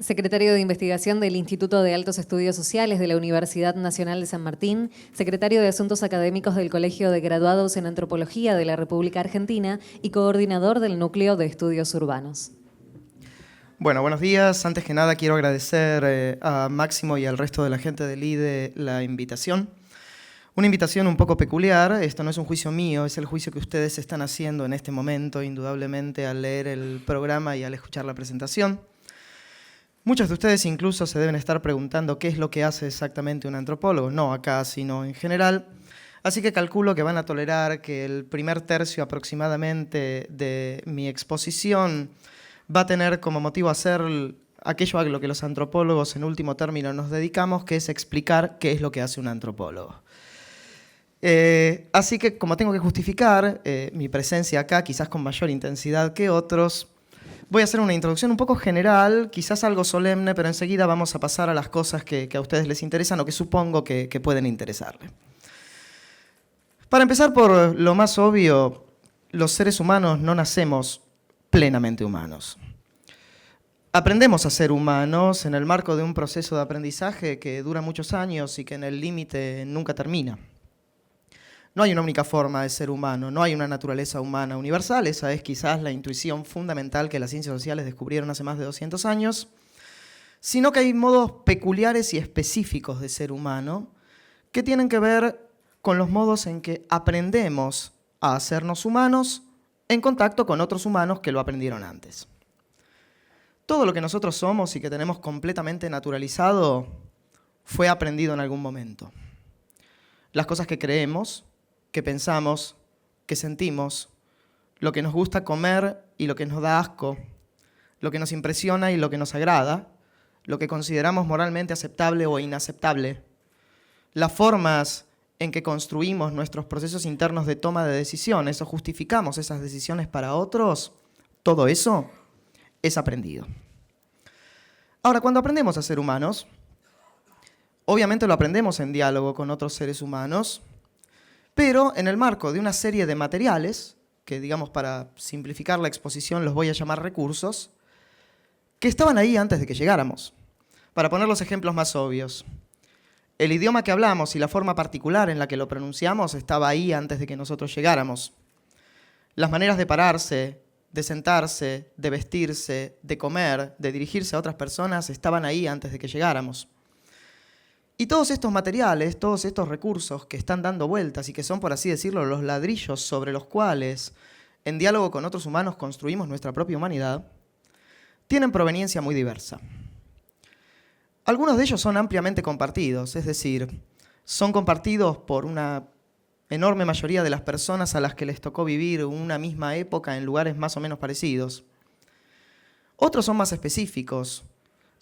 Secretario de Investigación del Instituto de Altos Estudios Sociales de la Universidad Nacional de San Martín, Secretario de Asuntos Académicos del Colegio de Graduados en Antropología de la República Argentina y coordinador del Núcleo de Estudios Urbanos. Bueno, buenos días. Antes que nada quiero agradecer a Máximo y al resto de la gente del IDE la invitación. Una invitación un poco peculiar, esto no es un juicio mío, es el juicio que ustedes están haciendo en este momento, indudablemente, al leer el programa y al escuchar la presentación. Muchos de ustedes incluso se deben estar preguntando qué es lo que hace exactamente un antropólogo, no acá, sino en general. Así que calculo que van a tolerar que el primer tercio aproximadamente de mi exposición va a tener como motivo hacer aquello a lo que los antropólogos en último término nos dedicamos, que es explicar qué es lo que hace un antropólogo. Así que como tengo que justificar mi presencia acá, quizás con mayor intensidad que otros, voy a hacer una introducción un poco general, quizás algo solemne, pero enseguida vamos a pasar a las cosas que a ustedes les interesan o que supongo que pueden interesarles. Para empezar por lo más obvio, los seres humanos no nacemos plenamente humanos. Aprendemos a ser humanos en el marco de un proceso de aprendizaje que dura muchos años y que en el límite nunca termina. No hay una única forma de ser humano, no hay una naturaleza humana universal, esa es quizás la intuición fundamental que las ciencias sociales descubrieron hace más de 200 años, sino que hay modos peculiares y específicos de ser humano que tienen que ver con los modos en que aprendemos a hacernos humanos en contacto con otros humanos que lo aprendieron antes. Todo lo que nosotros somos y que tenemos completamente naturalizado fue aprendido en algún momento. Las cosas que creemos, que pensamos, que sentimos, lo que nos gusta comer y lo que nos da asco, lo que nos impresiona y lo que nos agrada, lo que consideramos moralmente aceptable o inaceptable, las formas en que construimos nuestros procesos internos de toma de decisiones o justificamos esas decisiones para otros, todo eso es aprendido. Ahora, cuando aprendemos a ser humanos, obviamente lo aprendemos en diálogo con otros seres humanos, pero en el marco de una serie de materiales, que digamos para simplificar la exposición los voy a llamar recursos, que estaban ahí antes de que llegáramos. Para poner los ejemplos más obvios, el idioma que hablamos y la forma particular en la que lo pronunciamos estaba ahí antes de que nosotros llegáramos. Las maneras de pararse, de sentarse, de vestirse, de comer, de dirigirse a otras personas estaban ahí antes de que llegáramos. Y todos estos materiales, todos estos recursos que están dando vueltas y que son, por así decirlo, los ladrillos sobre los cuales, en diálogo con otros humanos, construimos nuestra propia humanidad, tienen proveniencia muy diversa. Algunos de ellos son ampliamente compartidos, es decir, son compartidos por una enorme mayoría de las personas a las que les tocó vivir una misma época en lugares más o menos parecidos. Otros son más específicos,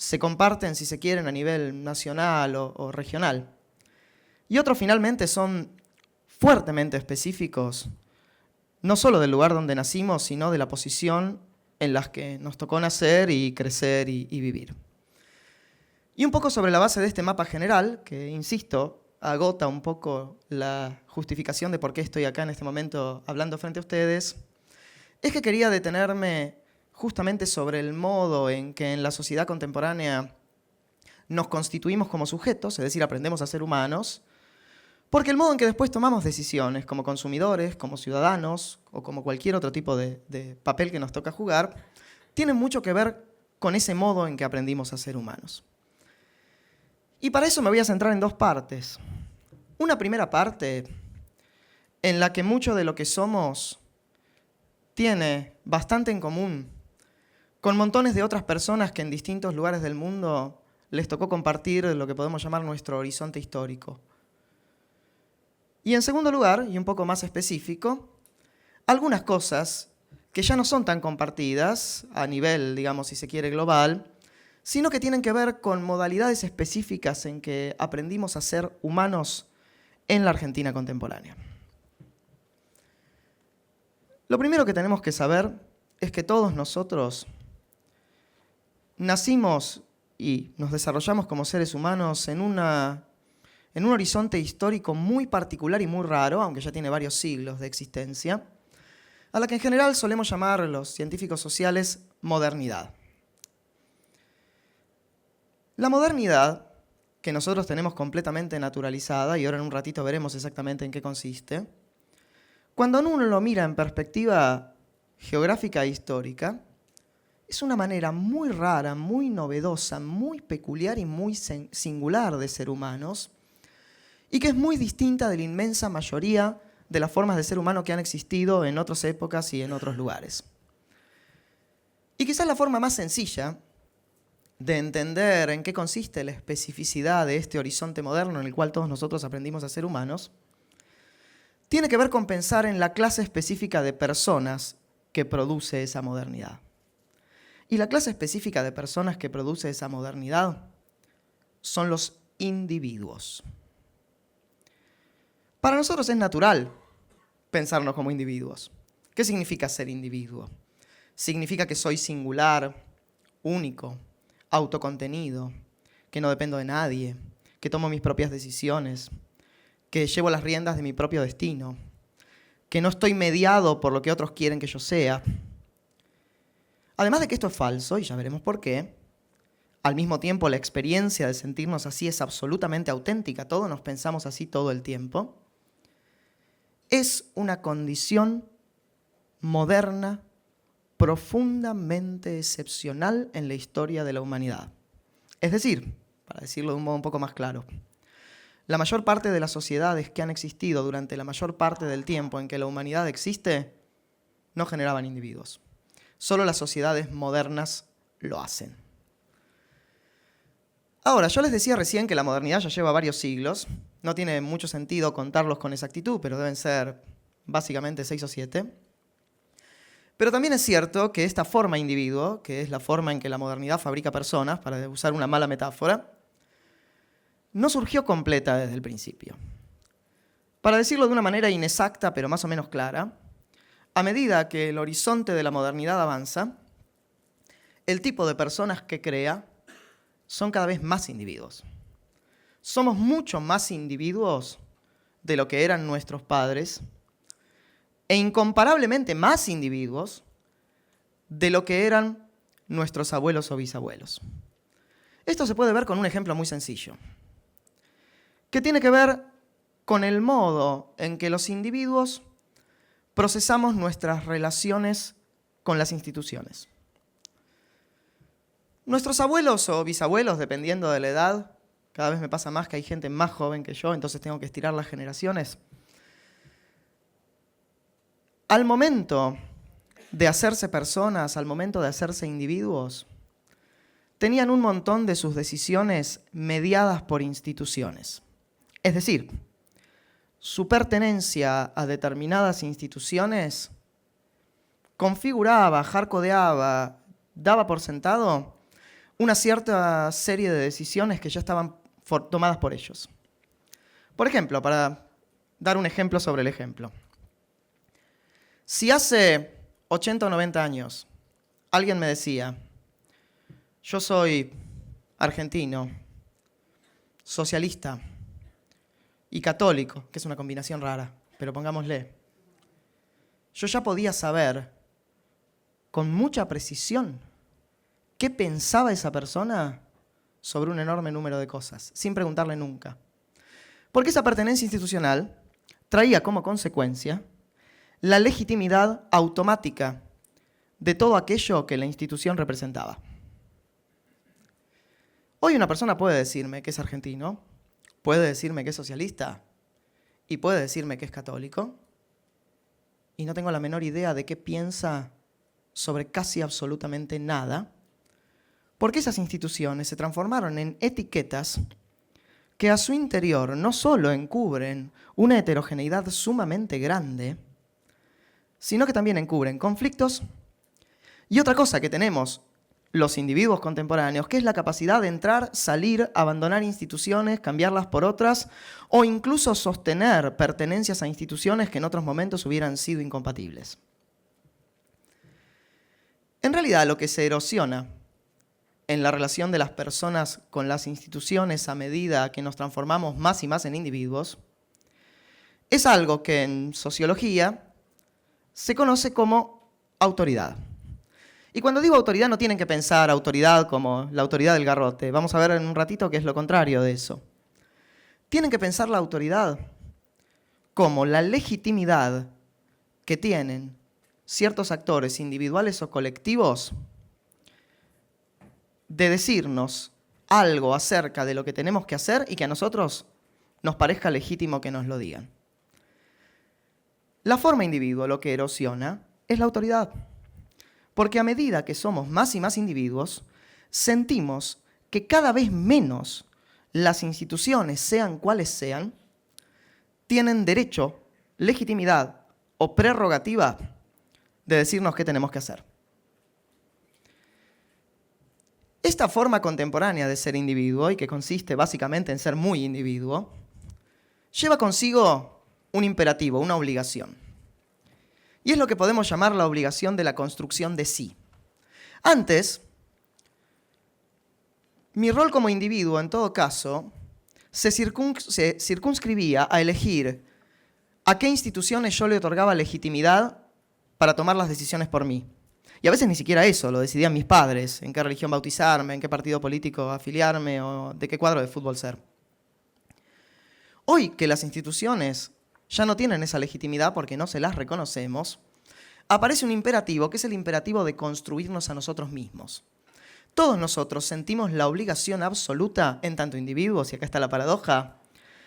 se comparten, si se quieren, a nivel nacional o regional. Y otros finalmente son fuertemente específicos, no solo del lugar donde nacimos, sino de la posición en la que nos tocó nacer y crecer y vivir. Y un poco sobre la base de este mapa general, que, insisto, agota un poco la justificación de por qué estoy acá en este momento hablando frente a ustedes, es que quería detenerme justamente sobre el modo en que en la sociedad contemporánea nos constituimos como sujetos, es decir, aprendemos a ser humanos, porque el modo en que después tomamos decisiones como consumidores, como ciudadanos o como cualquier otro tipo de papel que nos toca jugar, tiene mucho que ver con ese modo en que aprendimos a ser humanos. Y para eso me voy a centrar en dos partes. Una primera parte en la que mucho de lo que somos tiene bastante en común con montones de otras personas que en distintos lugares del mundo les tocó compartir lo que podemos llamar nuestro horizonte histórico. Y en segundo lugar, y un poco más específico, algunas cosas que ya no son tan compartidas a nivel, digamos, si se quiere, global, sino que tienen que ver con modalidades específicas en que aprendimos a ser humanos en la Argentina contemporánea. Lo primero que tenemos que saber es que todos nosotros nacimos y nos desarrollamos como seres humanos en un horizonte histórico muy particular y muy raro, aunque ya tiene varios siglos de existencia, a la que en general solemos llamar los científicos sociales modernidad. La modernidad, que nosotros tenemos completamente naturalizada, y ahora en un ratito veremos exactamente en qué consiste, cuando uno lo mira en perspectiva geográfica e histórica, es una manera muy rara, muy novedosa, muy peculiar y muy singular de ser humanos, y que es muy distinta de la inmensa mayoría de las formas de ser humano que han existido en otras épocas y en otros lugares. Y quizás la forma más sencilla de entender en qué consiste la especificidad de este horizonte moderno en el cual todos nosotros aprendimos a ser humanos, tiene que ver con pensar en la clase específica de personas que produce esa modernidad. Y la clase específica de personas que produce esa modernidad son los individuos. Para nosotros es natural pensarnos como individuos. ¿Qué significa ser individuo? Significa que soy singular, único, autocontenido, que no dependo de nadie, que tomo mis propias decisiones, que llevo las riendas de mi propio destino, que no estoy mediado por lo que otros quieren que yo sea. Además de que esto es falso, y ya veremos por qué, al mismo tiempo la experiencia de sentirnos así es absolutamente auténtica, todos nos pensamos así todo el tiempo, es una condición moderna, profundamente excepcional en la historia de la humanidad. Es decir, para decirlo de un modo un poco más claro, la mayor parte de las sociedades que han existido durante la mayor parte del tiempo en que la humanidad existe no generaban individuos. Solo las sociedades modernas lo hacen. Ahora, yo les decía recién que la modernidad ya lleva varios siglos. No tiene mucho sentido contarlos con exactitud, pero deben ser básicamente 6 o 7. Pero también es cierto que esta forma individuo, que es la forma en que la modernidad fabrica personas, para usar una mala metáfora, no surgió completa desde el principio. Para decirlo de una manera inexacta, pero más o menos clara, a medida que el horizonte de la modernidad avanza, el tipo de personas que crea son cada vez más individuos. Somos mucho más individuos de lo que eran nuestros padres e incomparablemente más individuos de lo que eran nuestros abuelos o bisabuelos. Esto se puede ver con un ejemplo muy sencillo, que tiene que ver con el modo en que los individuos procesamos nuestras relaciones con las instituciones. Nuestros abuelos o bisabuelos, dependiendo de la edad, cada vez me pasa más que hay gente más joven que yo, entonces tengo que estirar las generaciones. Al momento de hacerse personas, al momento de hacerse individuos, tenían un montón de sus decisiones mediadas por instituciones. Es decir, su pertenencia a determinadas instituciones configuraba, hardcodeaba, daba por sentado una cierta serie de decisiones que ya estaban tomadas por ellos. Por ejemplo, para dar un ejemplo sobre el ejemplo. Si hace 80 o 90 años alguien me decía, yo soy argentino, socialista y católico, que es una combinación rara, pero pongámosle, yo ya podía saber con mucha precisión qué pensaba esa persona sobre un enorme número de cosas, sin preguntarle nunca. Porque esa pertenencia institucional traía como consecuencia la legitimidad automática de todo aquello que la institución representaba. Hoy una persona puede decirme que es argentino, puede decirme que es socialista y puede decirme que es católico, y no tengo la menor idea de qué piensa sobre casi absolutamente nada, porque esas instituciones se transformaron en etiquetas que a su interior no solo encubren una heterogeneidad sumamente grande, sino que también encubren conflictos y otra cosa que tenemos los individuos contemporáneos, que es la capacidad de entrar, salir, abandonar instituciones, cambiarlas por otras, o incluso sostener pertenencias a instituciones que en otros momentos hubieran sido incompatibles. En realidad, lo que se erosiona en la relación de las personas con las instituciones a medida que nos transformamos más y más en individuos, es algo que en sociología se conoce como autoridad. Y cuando digo autoridad no tienen que pensar autoridad como la autoridad del garrote. Vamos a ver en un ratito qué es lo contrario de eso. Tienen que pensar la autoridad como la legitimidad que tienen ciertos actores individuales o colectivos de decirnos algo acerca de lo que tenemos que hacer y que a nosotros nos parezca legítimo que nos lo digan. La forma individuo lo que erosiona es la autoridad. Porque a medida que somos más y más individuos, sentimos que cada vez menos las instituciones, sean cuales sean, tienen derecho, legitimidad o prerrogativa de decirnos qué tenemos que hacer. Esta forma contemporánea de ser individuo, y que consiste básicamente en ser muy individuo, lleva consigo un imperativo, una obligación. Y es lo que podemos llamar la obligación de la construcción de sí. Antes, mi rol como individuo, en todo caso, se circunscribía a elegir a qué instituciones yo le otorgaba legitimidad para tomar las decisiones por mí. Y a veces ni siquiera eso, lo decidían mis padres, en qué religión bautizarme, en qué partido político afiliarme o de qué cuadro de fútbol ser. Hoy que las instituciones ya no tienen esa legitimidad porque no se las reconocemos, aparece un imperativo que es el imperativo de construirnos a nosotros mismos. Todos nosotros sentimos la obligación absoluta, en tanto individuos, y acá está la paradoja,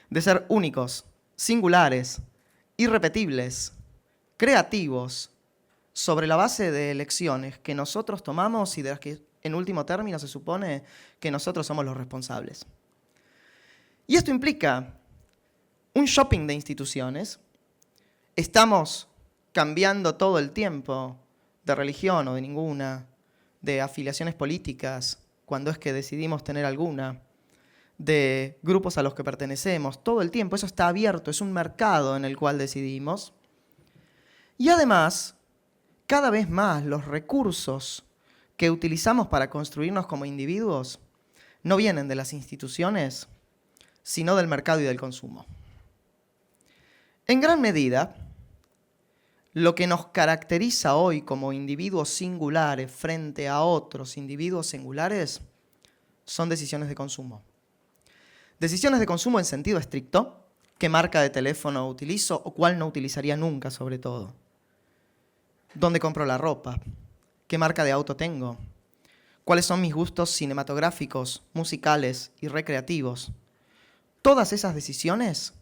de ser únicos, singulares, irrepetibles, creativos, sobre la base de elecciones que nosotros tomamos y de las que en último término se supone que nosotros somos los responsables. Y esto implica un shopping de instituciones. Estamos cambiando todo el tiempo de religión o de ninguna, de afiliaciones políticas, cuando es que decidimos tener alguna, de grupos a los que pertenecemos, todo el tiempo. Eso está abierto, es un mercado en el cual decidimos. Y además, cada vez más los recursos que utilizamos para construirnos como individuos no vienen de las instituciones, sino del mercado y del consumo. En gran medida, lo que nos caracteriza hoy como individuos singulares frente a otros individuos singulares son decisiones de consumo. Decisiones de consumo en sentido estricto, qué marca de teléfono utilizo o cuál no utilizaría nunca sobre todo. ¿Dónde compro la ropa? ¿Qué marca de auto tengo? ¿Cuáles son mis gustos cinematográficos, musicales y recreativos? Todas esas decisiones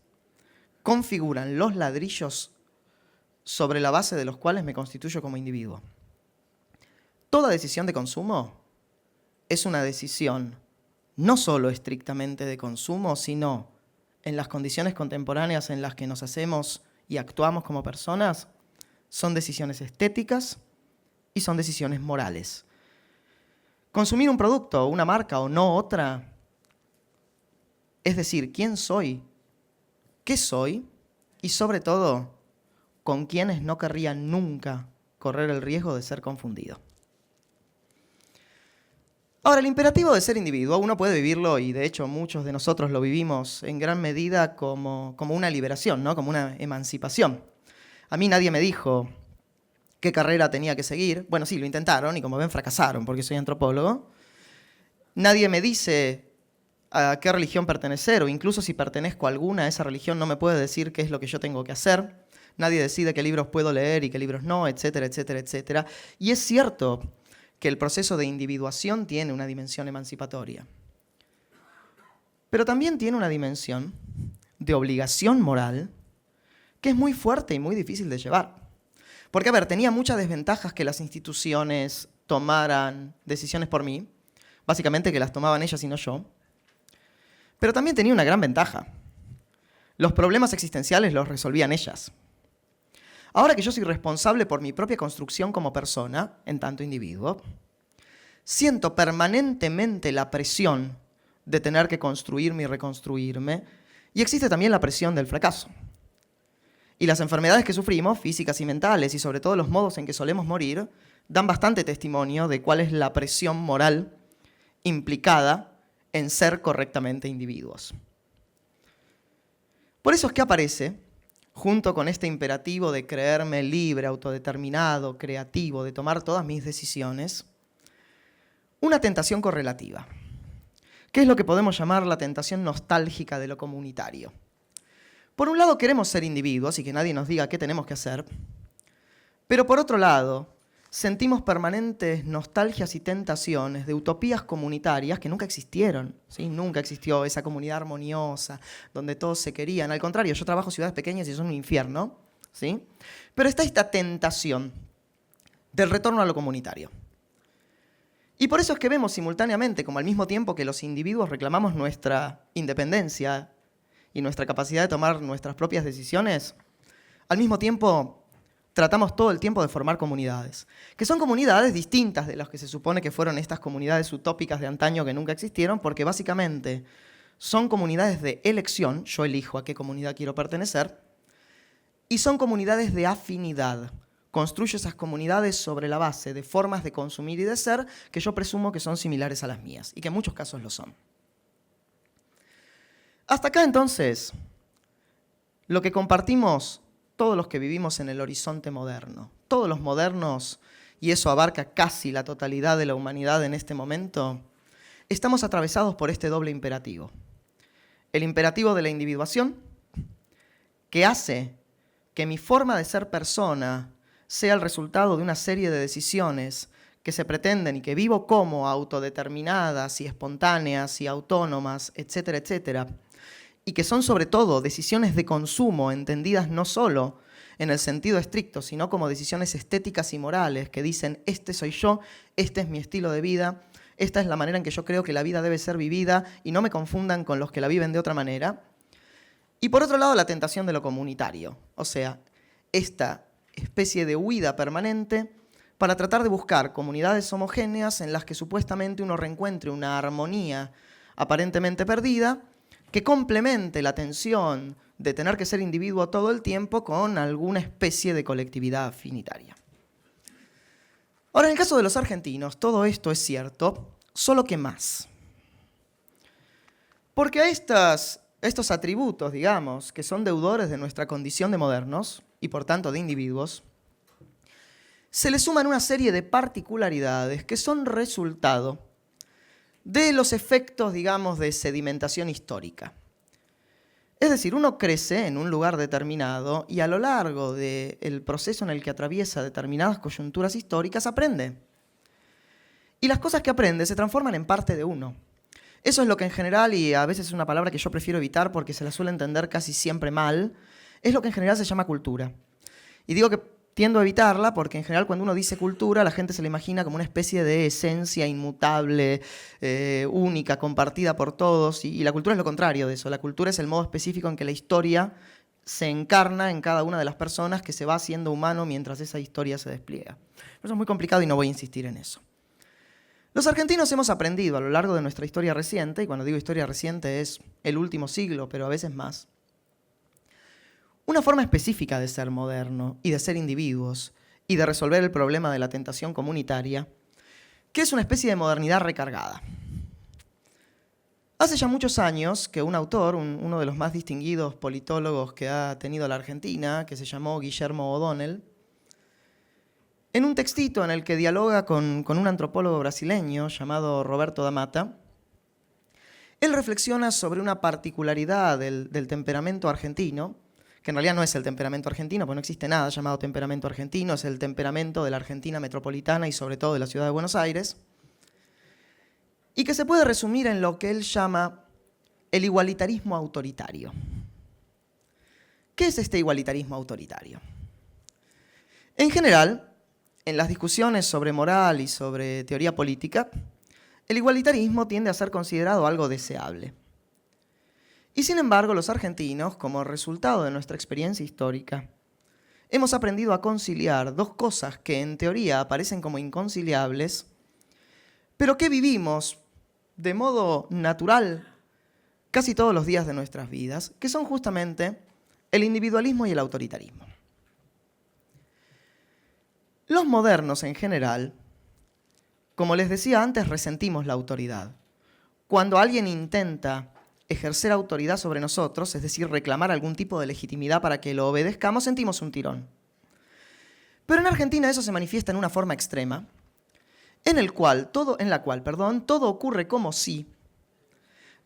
configuran los ladrillos sobre la base de los cuales me constituyo como individuo. Toda decisión de consumo es una decisión no solo estrictamente de consumo, sino en las condiciones contemporáneas en las que nos hacemos y actuamos como personas, son decisiones estéticas y son decisiones morales. Consumir un producto, una marca o no otra, es decir, quién soy, qué soy y sobre todo, con quiénes no querría nunca correr el riesgo de ser confundido. Ahora, el imperativo de ser individuo, uno puede vivirlo, y de hecho muchos de nosotros lo vivimos en gran medida como una liberación, ¿no? Como una emancipación. A mí nadie me dijo qué carrera tenía que seguir. Bueno, sí, lo intentaron y como ven fracasaron porque soy antropólogo. Nadie me dice a qué religión pertenecer o incluso si pertenezco a alguna, esa religión no me puede decir qué es lo que yo tengo que hacer. Nadie decide qué libros puedo leer y qué libros no, etcétera, etcétera, etcétera. Y es cierto que el proceso de individuación tiene una dimensión emancipatoria. Pero también tiene una dimensión de obligación moral que es muy fuerte y muy difícil de llevar. Porque, a ver, tenía muchas desventajas que las instituciones tomaran decisiones por mí, básicamente que las tomaban ellas y no yo, pero también tenía una gran ventaja. Los problemas existenciales los resolvían ellas. Ahora que yo soy responsable por mi propia construcción como persona, en tanto individuo, siento permanentemente la presión de tener que construirme y reconstruirme, y existe también la presión del fracaso. Y las enfermedades que sufrimos, físicas y mentales, y sobre todo los modos en que solemos morir, dan bastante testimonio de cuál es la presión moral implicada en ser correctamente individuos. Por eso es que aparece junto con este imperativo de creerme libre, autodeterminado, creativo, de tomar todas mis decisiones, una tentación correlativa, que es lo que podemos llamar la tentación nostálgica de lo comunitario. Por un lado queremos ser individuos y que nadie nos diga qué tenemos que hacer, pero por otro lado sentimos permanentes nostalgias y tentaciones de utopías comunitarias que nunca existieron, ¿sí? Nunca existió esa comunidad armoniosa donde todos se querían. Al contrario, yo trabajo en ciudades pequeñas y son un infierno, ¿sí? Pero está esta tentación del retorno a lo comunitario. Y por eso es que vemos simultáneamente, como al mismo tiempo que los individuos reclamamos nuestra independencia y nuestra capacidad de tomar nuestras propias decisiones, al mismo tiempo tratamos todo el tiempo de formar comunidades, que son comunidades distintas de las que se supone que fueron estas comunidades utópicas de antaño que nunca existieron, porque básicamente son comunidades de elección, yo elijo a qué comunidad quiero pertenecer, y son comunidades de afinidad. Construyo esas comunidades sobre la base de formas de consumir y de ser que yo presumo que son similares a las mías, y que en muchos casos lo son. Hasta acá entonces, lo que compartimos todos los que vivimos en el horizonte moderno, todos los modernos, y eso abarca casi la totalidad de la humanidad en este momento, estamos atravesados por este doble imperativo. El imperativo de la individuación, que hace que mi forma de ser persona sea el resultado de una serie de decisiones que se pretenden y que vivo como autodeterminadas y espontáneas y autónomas, etcétera, etcétera, y que son sobre todo decisiones de consumo entendidas no solo en el sentido estricto, sino como decisiones estéticas y morales que dicen, este soy yo, este es mi estilo de vida, esta es la manera en que yo creo que la vida debe ser vivida y no me confundan con los que la viven de otra manera. Y por otro lado, la tentación de lo comunitario, o sea, esta especie de huida permanente para tratar de buscar comunidades homogéneas en las que supuestamente uno reencuentre una armonía aparentemente perdida, que complemente la tensión de tener que ser individuo todo el tiempo con alguna especie de colectividad afinitaria. Ahora, en el caso de los argentinos, todo esto es cierto, solo que más. Porque a estos atributos, digamos, que son deudores de nuestra condición de modernos, y por tanto de individuos, se le suman una serie de particularidades que son resultado de los efectos, digamos, de sedimentación histórica. Es decir, uno crece en un lugar determinado y a lo largo del proceso en el que atraviesa determinadas coyunturas históricas aprende. Y las cosas que aprende se transforman en parte de uno. Eso es lo que en general, y a veces es una palabra que yo prefiero evitar porque se la suele entender casi siempre mal, es lo que en general se llama cultura. Y digo que tiendo a evitarla porque en general cuando uno dice cultura la gente se la imagina como una especie de esencia inmutable, única, compartida por todos, y la cultura es lo contrario de eso. La cultura es el modo específico en que la historia se encarna en cada una de las personas, que se va haciendo humano mientras esa historia se despliega. Eso es muy complicado y no voy a insistir en eso. Los argentinos hemos aprendido a lo largo de nuestra historia reciente, y cuando digo historia reciente es el último siglo, pero a veces más, una forma específica de ser moderno y de ser individuos y de resolver el problema de la tentación comunitaria, que es una especie de modernidad recargada. Hace ya muchos años que un autor, uno de los más distinguidos politólogos que ha tenido la Argentina, que se llamó Guillermo O'Donnell, en un textito en el que dialoga con un antropólogo brasileño llamado Roberto da Mata, él reflexiona sobre una particularidad del temperamento argentino, que en realidad no es el temperamento argentino, porque no existe nada llamado temperamento argentino, es el temperamento de la Argentina metropolitana y sobre todo de la ciudad de Buenos Aires, y que se puede resumir en lo que él llama el igualitarismo autoritario. ¿Qué es este igualitarismo autoritario? En general, en las discusiones sobre moral y sobre teoría política, el igualitarismo tiende a ser considerado algo deseable. Y sin embargo, los argentinos, como resultado de nuestra experiencia histórica, hemos aprendido a conciliar dos cosas que en teoría aparecen como inconciliables, pero que vivimos de modo natural casi todos los días de nuestras vidas, que son justamente el individualismo y el autoritarismo. Los modernos en general, como les decía antes, resentimos la autoridad. Cuando alguien intenta ejercer autoridad sobre nosotros, es decir, reclamar algún tipo de legitimidad para que lo obedezcamos, sentimos un tirón. Pero en Argentina eso se manifiesta en una forma extrema, en la cual todo ocurre como si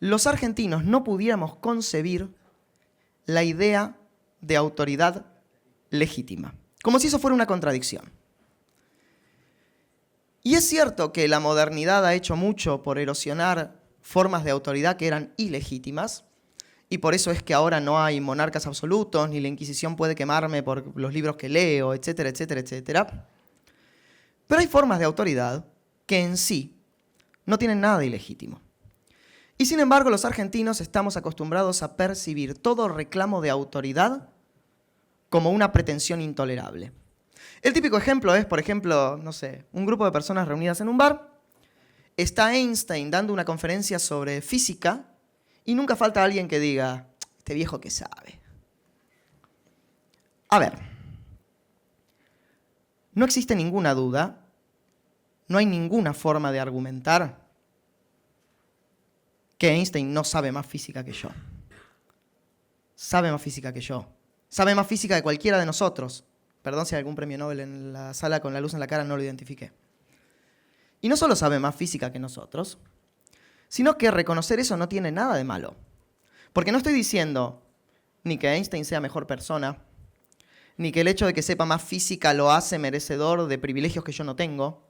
los argentinos no pudiéramos concebir la idea de autoridad legítima, como si eso fuera una contradicción. Y es cierto que la modernidad ha hecho mucho por erosionar formas de autoridad que eran ilegítimas, y por eso es que ahora no hay monarcas absolutos, ni la Inquisición puede quemarme por los libros que leo, etcétera, etcétera, etcétera. Pero hay formas de autoridad que en sí no tienen nada de ilegítimo. Y sin embargo, los argentinos estamos acostumbrados a percibir todo reclamo de autoridad como una pretensión intolerable. El típico ejemplo es, por ejemplo, no sé, un grupo de personas reunidas en un bar, está Einstein dando una conferencia sobre física y nunca falta alguien que diga, este viejo que sabe. A ver, no existe ninguna duda, no hay ninguna forma de argumentar que Einstein no sabe más física que yo. Sabe más física que yo. Sabe más física que cualquiera de nosotros. Perdón si hay algún premio Nobel en la sala con la luz en la cara no lo identifiqué. Y no solo sabe más física que nosotros, sino que reconocer eso no tiene nada de malo. Porque no estoy diciendo ni que Einstein sea mejor persona, ni que el hecho de que sepa más física lo hace merecedor de privilegios que yo no tengo,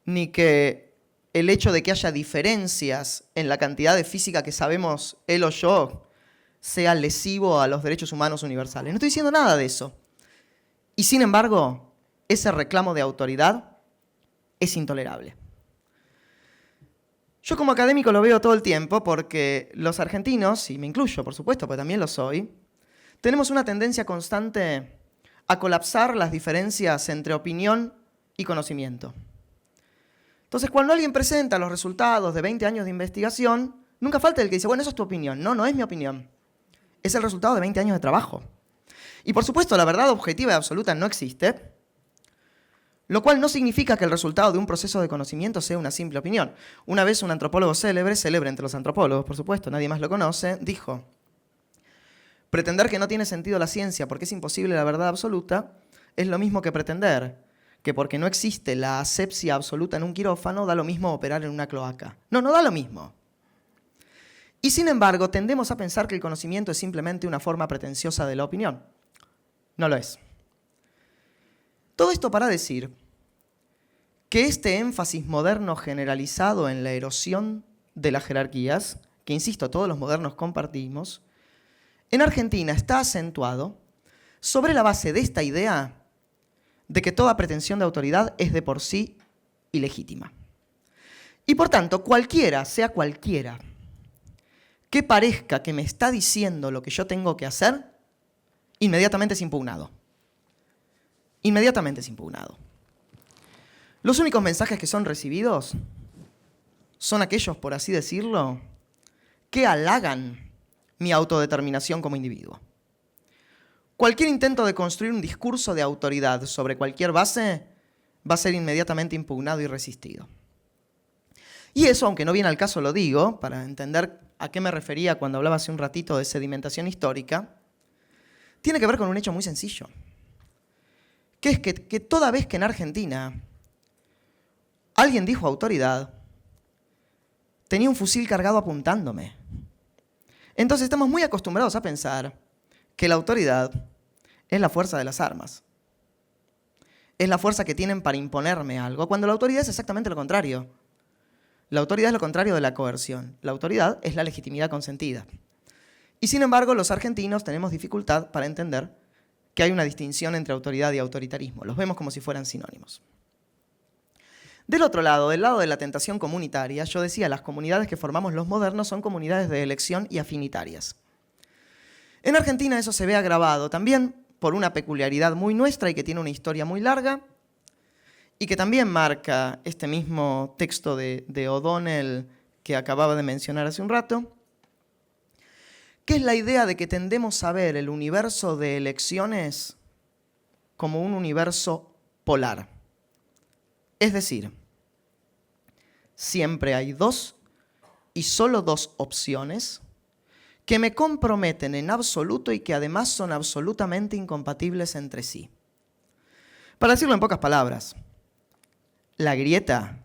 ni que el hecho de que haya diferencias en la cantidad de física que sabemos él o yo sea lesivo a los derechos humanos universales. No estoy diciendo nada de eso. Y sin embargo, ese reclamo de autoridad es intolerable. Yo como académico lo veo todo el tiempo porque los argentinos, y me incluyo por supuesto, porque también lo soy, tenemos una tendencia constante a colapsar las diferencias entre opinión y conocimiento. Entonces, cuando alguien presenta los resultados de 20 años de investigación, nunca falta el que dice, bueno, eso es tu opinión. No, no es mi opinión. Es el resultado de 20 años de trabajo. Y por supuesto, la verdad objetiva y absoluta no existe, lo cual no significa que el resultado de un proceso de conocimiento sea una simple opinión. Una vez un antropólogo célebre entre los antropólogos, por supuesto, nadie más lo conoce, dijo, pretender que no tiene sentido la ciencia porque es imposible la verdad absoluta es lo mismo que pretender que porque no existe la asepsia absoluta en un quirófano da lo mismo operar en una cloaca. No, no da lo mismo. Y sin embargo, tendemos a pensar que el conocimiento es simplemente una forma pretenciosa de la opinión. No lo es. Todo esto para decir que este énfasis moderno generalizado en la erosión de las jerarquías, que insisto, todos los modernos compartimos, en Argentina está acentuado sobre la base de esta idea de que toda pretensión de autoridad es de por sí ilegítima. Y por tanto, cualquiera, sea cualquiera, que parezca que me está diciendo lo que yo tengo que hacer, inmediatamente es impugnado. Inmediatamente es impugnado. Los únicos mensajes que son recibidos son aquellos, por así decirlo, que halagan mi autodeterminación como individuo. Cualquier intento de construir un discurso de autoridad sobre cualquier base va a ser inmediatamente impugnado y resistido. Y eso, aunque no viene al caso, lo digo, para entender a qué me refería cuando hablaba hace un ratito de sedimentación histórica, tiene que ver con un hecho muy sencillo, que es que toda vez que en Argentina alguien dijo autoridad, tenía un fusil cargado apuntándome. Entonces estamos muy acostumbrados a pensar que la autoridad es la fuerza de las armas. Es la fuerza que tienen para imponerme algo, cuando la autoridad es exactamente lo contrario. La autoridad es lo contrario de la coerción. La autoridad es la legitimidad consentida. Y sin embargo, los argentinos tenemos dificultad para entender que hay una distinción entre autoridad y autoritarismo. Los vemos como si fueran sinónimos. Del otro lado, del lado de la tentación comunitaria, yo decía, las comunidades que formamos los modernos son comunidades de elección y afinitarias. En Argentina eso se ve agravado también por una peculiaridad muy nuestra y que tiene una historia muy larga y que también marca este mismo texto de O'Donnell que acababa de mencionar hace un rato, que es la idea de que tendemos a ver el universo de elecciones como un universo polar. Es decir, siempre hay dos y solo dos opciones que me comprometen en absoluto y que además son absolutamente incompatibles entre sí. Para decirlo en pocas palabras, la grieta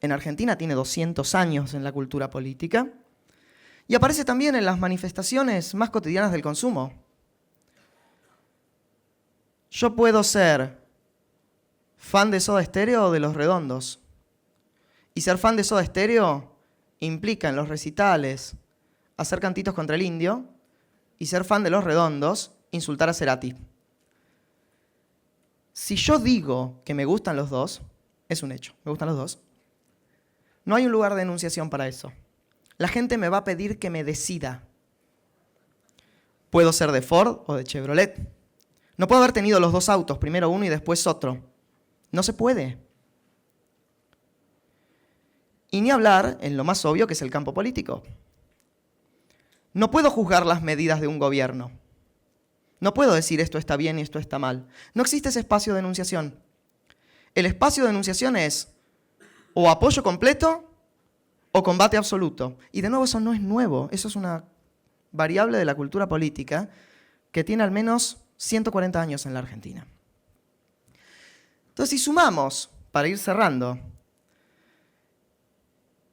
en Argentina tiene 200 años en la cultura política y aparece también en las manifestaciones más cotidianas del consumo. Yo puedo ser fan de Soda Stereo o de Los Redondos. Y ser fan de Soda Stereo implica en los recitales hacer cantitos contra el indio, y ser fan de Los Redondos, insultar a Cerati. Si yo digo que me gustan los dos, es un hecho, me gustan los dos, no hay un lugar de enunciación para eso. La gente me va a pedir que me decida. Puedo ser de Ford o de Chevrolet. No puedo haber tenido los dos autos, primero uno y después otro. No se puede. Y ni hablar en lo más obvio que es el campo político. No puedo juzgar las medidas de un gobierno. No puedo decir esto está bien y esto está mal. No existe ese espacio de enunciación. El espacio de enunciación es o apoyo completo o combate absoluto. Y de nuevo eso no es nuevo, eso es una variable de la cultura política que tiene al menos 140 años en la Argentina. Entonces, si sumamos, para ir cerrando,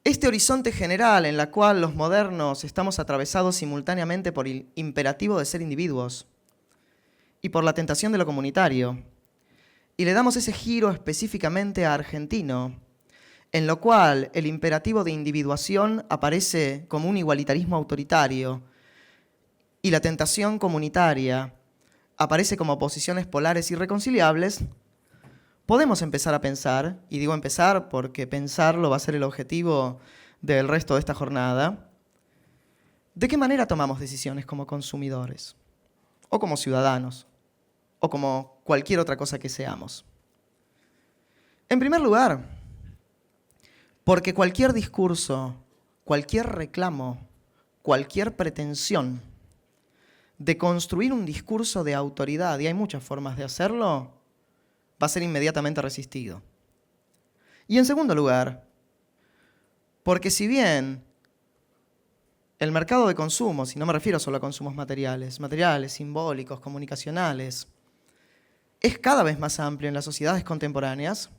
este horizonte general en el cual los modernos estamos atravesados simultáneamente por el imperativo de ser individuos y por la tentación de lo comunitario, y le damos ese giro específicamente a argentino, en lo cual el imperativo de individuación aparece como un igualitarismo autoritario y la tentación comunitaria aparece como posiciones polares irreconciliables, podemos empezar a pensar, y digo empezar porque pensarlo va a ser el objetivo del resto de esta jornada, ¿de qué manera tomamos decisiones como consumidores? O como ciudadanos, o como cualquier otra cosa que seamos. En primer lugar, porque cualquier discurso, cualquier reclamo, cualquier pretensión de construir un discurso de autoridad, y hay muchas formas de hacerlo, va a ser inmediatamente resistido. Y en segundo lugar, porque si bien el mercado de consumos, y no me refiero solo a consumos materiales, simbólicos, comunicacionales, es cada vez más amplio en las sociedades contemporáneas,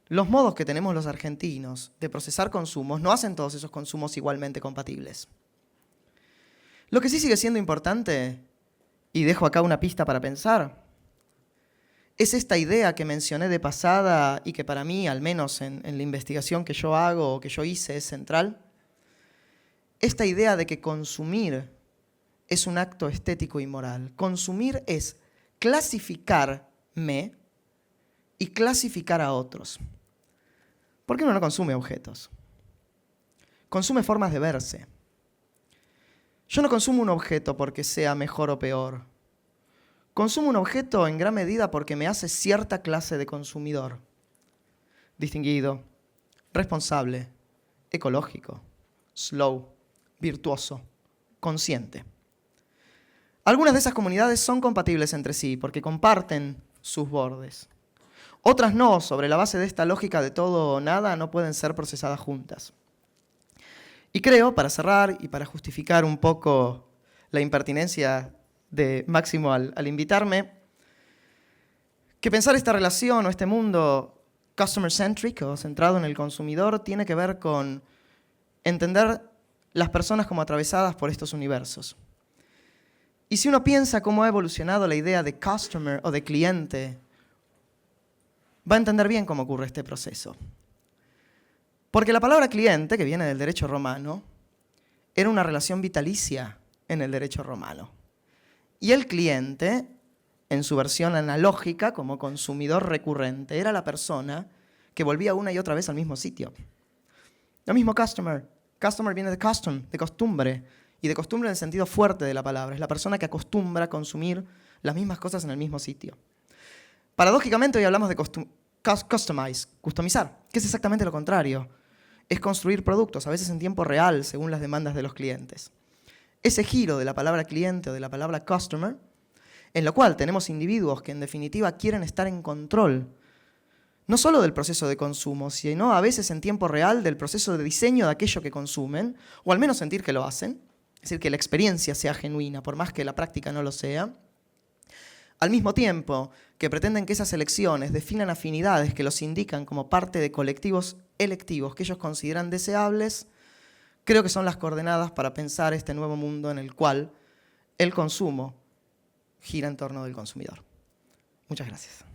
los modos que tenemos los argentinos de procesar consumos no hacen todos esos consumos igualmente compatibles. Lo que sí sigue siendo importante, y dejo acá una pista para pensar, es esta idea que mencioné de pasada y que para mí, al menos en la investigación que yo hago o que yo hice, es central. Esta idea de que consumir es un acto estético y moral. Consumir es clasificarme y clasificar a otros. ¿Por qué uno no consume objetos? Consume formas de verse. Yo no consumo un objeto porque sea mejor o peor. Consumo un objeto en gran medida porque me hace cierta clase de consumidor. Distinguido, responsable, ecológico, slow, virtuoso, consciente. Algunas de esas comunidades son compatibles entre sí porque comparten sus bordes. Otras no, sobre la base de esta lógica de todo o nada, no pueden ser procesadas juntas. Y creo, para cerrar y para justificar un poco la impertinencia de Máximo al invitarme, que pensar esta relación o este mundo customer-centric o centrado en el consumidor tiene que ver con entender las personas como atravesadas por estos universos. Y si uno piensa cómo ha evolucionado la idea de customer o de cliente, va a entender bien cómo ocurre este proceso. Porque la palabra cliente, que viene del derecho romano, era una relación vitalicia en el derecho romano. Y el cliente, en su versión analógica, como consumidor recurrente, era la persona que volvía una y otra vez al mismo sitio. Lo mismo customer. Customer viene de custom, de costumbre. Y de costumbre en el sentido fuerte de la palabra. Es la persona que acostumbra a consumir las mismas cosas en el mismo sitio. Paradójicamente hoy hablamos de customizar, que es exactamente lo contrario. Es construir productos, a veces en tiempo real, según las demandas de los clientes. Ese giro de la palabra cliente o de la palabra customer, en lo cual tenemos individuos que en definitiva quieren estar en control, no solo del proceso de consumo, sino a veces en tiempo real del proceso de diseño de aquello que consumen, o al menos sentir que lo hacen, es decir, que la experiencia sea genuina, por más que la práctica no lo sea. Al mismo tiempo que pretenden que esas elecciones definan afinidades que los indican como parte de colectivos electivos que ellos consideran deseables, creo que son las coordenadas para pensar este nuevo mundo en el cual el consumo gira en torno del consumidor. Muchas gracias.